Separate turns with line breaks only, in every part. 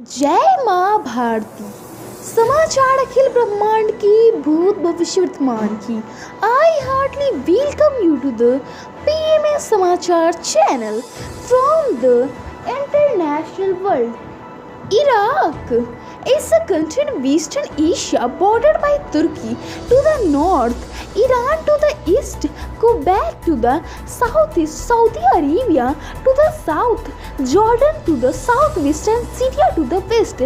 जय माँ भारती। समाचार अखिल ब्रह्मांड की, भूत भविष्य वर्तमान की। I heartly welcome you to the PMA समाचार channel from the international world. Iraq is a country in Western Asia bordered by Turkey to the north, Iran to the east, Kuwait to the southeast, Saudi Arabia to the south, Jordan to the southwest, and Syria to the west.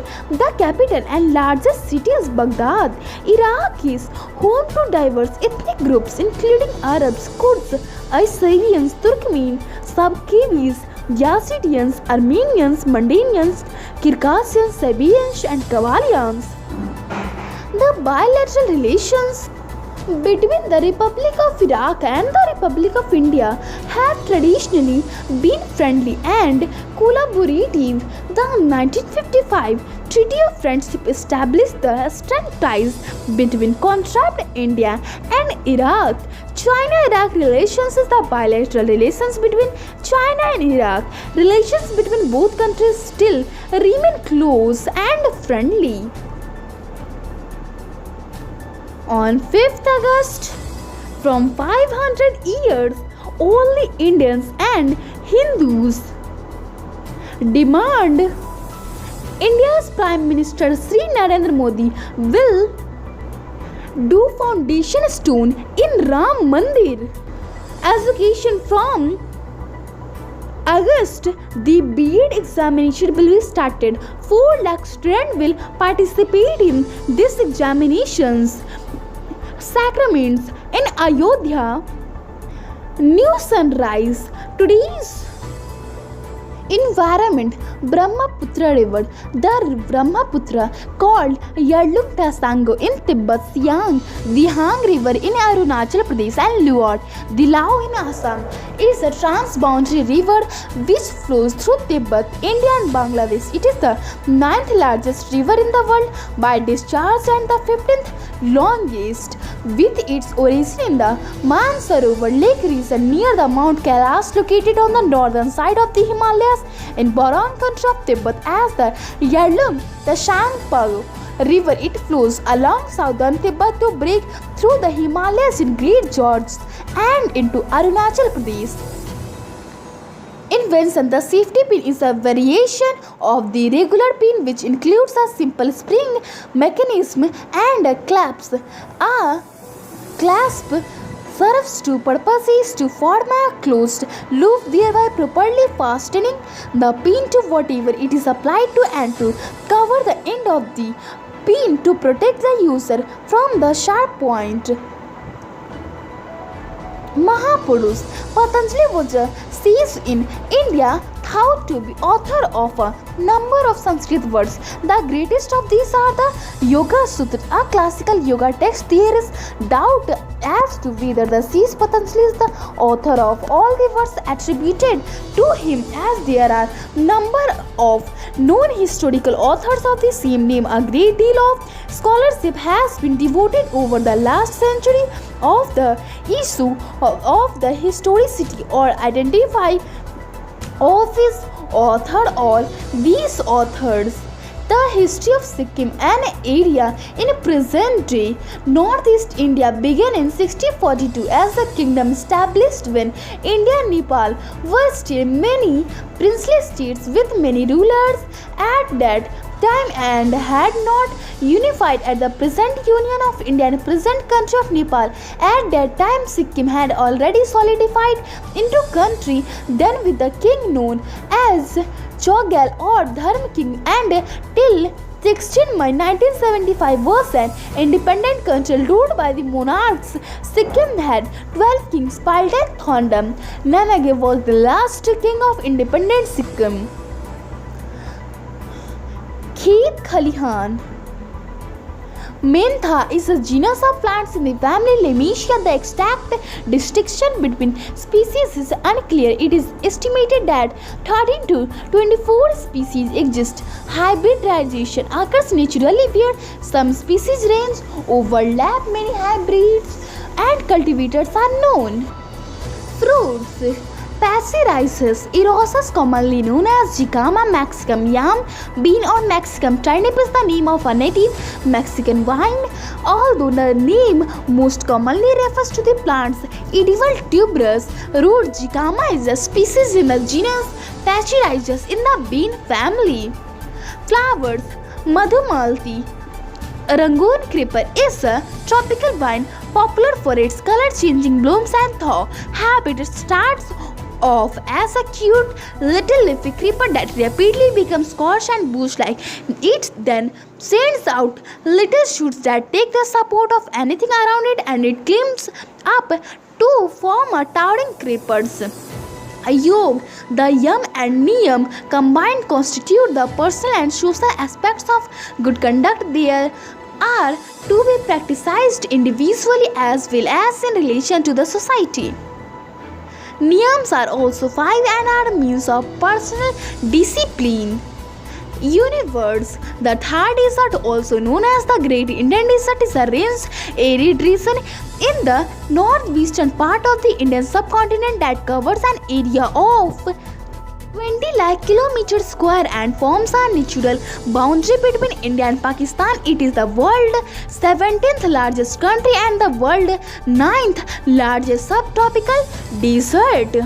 The capital and largest city is Baghdad. Iraq is home to diverse ethnic groups including Arabs, Kurds, Assyrians, Turkmen, Sabkibis, Yazidis, Armenians, Mandanians, Circassians, Serbians, and Kavalians. The bilateral relations between the Republic of Iraq and the Republic of India have traditionally been friendly and collaborative. The 1955 Treaty of Friendship established the strong ties between contract India and Iraq. China-Iraq relations is the bilateral relations between China and Iraq. Relations between both countries still remain close and friendly. On 5th August, from 500 years, only Indians and Hindus demand India's Prime Minister Sri Narendra Modi will do foundation stone in Ram Mandir. Education from August, the B.Ed examination will be started. 4 lakh students will participate in these examinations. Sacraments in Ayodhya, new sunrise. Today's environment, Brahmaputra River. The Brahmaputra, called Yarlung Tasango in Tibet, Siang, Dihang River in Arunachal Pradesh, and Luot, the Lao in Assam, is a transboundary river which flows through Tibet, India and Bangladesh. It is the 9th largest river in the world by discharge and the 15th longest, with its origin in the Mansarovar Lake region near the Mount Kailash, located on the northern side of the Himalayas in Boron country of Tibet. As the Yarlung Tsangpo river, it flows along southern Tibet to break through the Himalayas in Great Gorge and into Arunachal Pradesh. Invention. The safety pin is a variation of the regular pin which includes a simple spring mechanism and a clasp. A clasp serves two purposes: to form a closed loop, thereby properly fastening the pin to whatever it is applied to, and to cover the end of the pin to protect the user from the sharp point. Mahapurush. Patanjali was seized in India, thought to be author of a number of Sanskrit words. The greatest of these are the Yoga Sutra, a classical yoga text. There is doubt as to whether the seized Patanjali is the author of all the words attributed to him, as there are number of known historical authors of the same name. A great deal of scholarship has been devoted over the last century of the issue of the historicity or identify of his author or these authors. The history of Sikkim, an area in present-day northeast India, began in 1642 as a kingdom established when India and Nepal were still many princely states with many rulers at that time and had not unified at the present union of India and present country of Nepal. At that time, Sikkim had already solidified into country, then with the king known as Chogyal or Dharm King, and till 16 May 1975 was an independent country ruled by the monarchs. Sikkim had 12 kings. Paltek Thondam Namage was the last king of independent Sikkim. Khet Khalihan. Mentha is a genus of plants in the family Lamiaceae. The exact distinction between species is unclear. It is estimated that 13 to 24 species exist. Hybridization occurs naturally where some species range overlap. Many hybrids and cultivators are known. Fruits. Pachyriasis erosus, commonly known as Jicama maximum yam bean or Maximum turnip, is the name of a native Mexican vine. Although the name most commonly refers to the plant's edible tuberous root, Jicama is a species in the genus Pachyriasis in the bean family. Flowers. Madhumalati Rangoon creeper is a tropical vine popular for its color-changing blooms and thaw habit. It starts off as a cute little leafy creeper that rapidly becomes squash and bush-like. It then sends out little shoots that take the support of anything around it, and it climbs up to form a towering creepers. A yog, the yam and niyam combined constitute the personal and social aspects of good conduct. There are to be practiced individually as well as in relation to the society. Niyams are also five and are means of personal discipline. Universe. The third desert, also known as the Great Indian Desert, is a range arid region in the northeastern part of the Indian subcontinent that covers an area of 20 lakh kilometers square and forms a natural boundary between India and Pakistan. It is the world's 17th largest country and the world's 9th largest subtropical desert.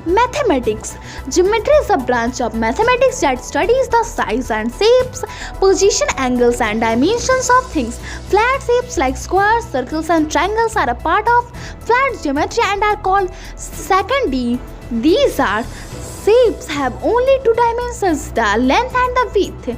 Mathematics. Geometry is a branch of mathematics that studies the size and shapes, position, angles, and dimensions of things. Flat shapes like squares, circles, and triangles are a part of flat geometry and are called second-D. These are shapes have only two dimensions, the length and the width.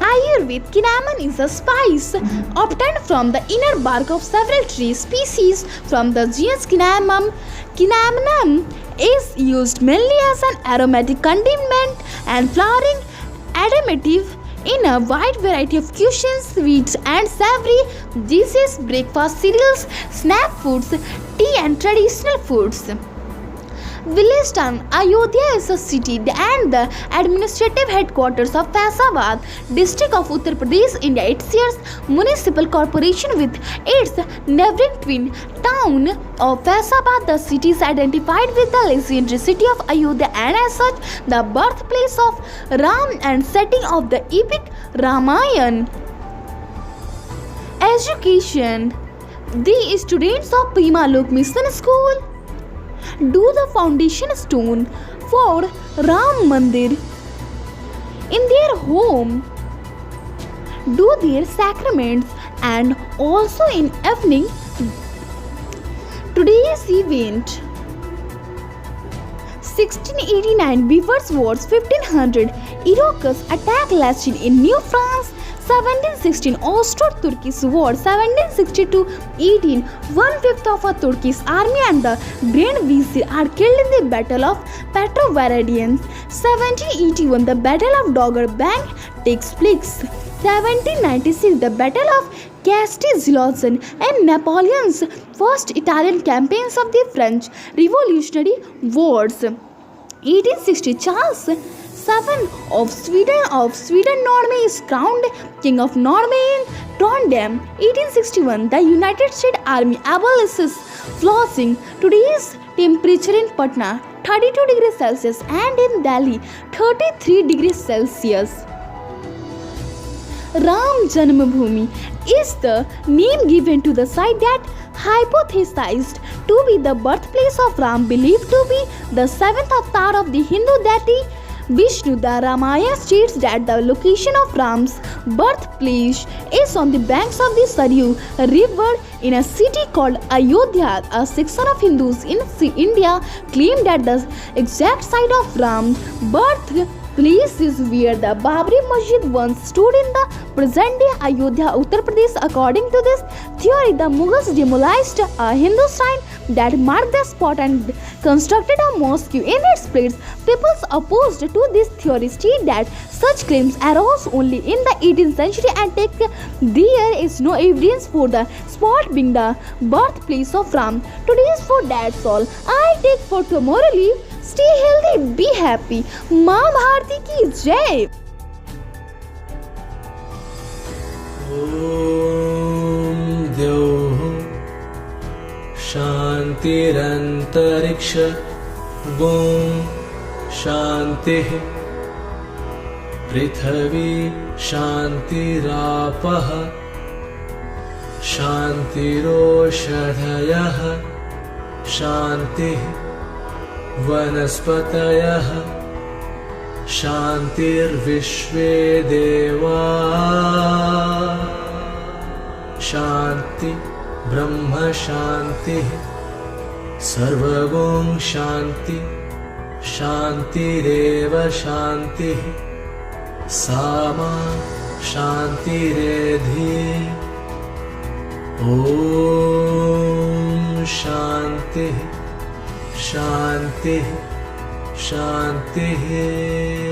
Ayurveda. Cinnamon is a spice obtained from the inner bark of several tree species from the genus Cinnamomum. Cinnamon is used mainly as an aromatic condiment and flowering additive in a wide variety of cuisines, sweets and savory dishes, breakfast cereals, snack foods, tea and traditional foods. Village town. Ayodhya is a city and the administrative headquarters of Faizabad district of Uttar Pradesh, India. It shares municipal corporation with its neighboring twin town of Faizabad. The city is identified with the legendary city of Ayodhya and as such the birthplace of Ram and setting of the epic Ramayana. Education. The students of Prima Lok Mission School do the foundation stone for Ram Mandir in their home, do their sacraments, and also in evening. Today's event. 1689 Beavers Wars. 1500 Iroquois attack Lachin in New France. 1716 Austro-Turkish War. 1762-18 1/5 of a Turkish army and the Grand Vizier are killed in the Battle of Petrovaradians. 1781 the Battle of Dogger Bank takes place. 1796 the Battle of Castiglione and Napoleon's first Italian campaigns of the French Revolutionary Wars. 1860 Charles VII of Sweden Norway is crowned King of Norway in Trondheim. 1861 the United States Army abolishes flogging. Today's temperature in Patna 32 degrees Celsius and in Delhi 33 degrees Celsius. Ram Janmabhoomi is the name given to the site that hypothesized to be the birthplace of Ram, believed to be the seventh avatar of the Hindu deity Vishnu. The Ramayana states that the location of Ram's birthplace is on the banks of the Saryu river in a city called Ayodhya. A section of Hindus in India claim that the exact site of Ram's birthplace is where the Babri Masjid once stood in the present-day Ayodhya, Uttar Pradesh. According to this theory, the Mughals demolished a Hindu shrine that marked the spot and constructed a mosque in its place. People opposed to this theory state that such claims arose only in the 18th century and there is no evidence for the spot being the birthplace of Ram. Today's for that's all. I take for tomorrow leave. Stay healthy, be happy. माँ भारती की जय.
ॐ द्यौः शान्तिरन्तरिक्ष ॐ शान्तिः। पृथिवी शान्तिरापः शान्तिरोषधयः शान्तिः। वनस्पतयः शान्तिर्विश्वे देवा शान्ति। ब्रह्म शान्तिः। सर्वगुण शान्ति शान्तिरेव शान्तिः। सामा शान्तिरेधि। ॐ शान्तिः शान्तिः शान्तिः।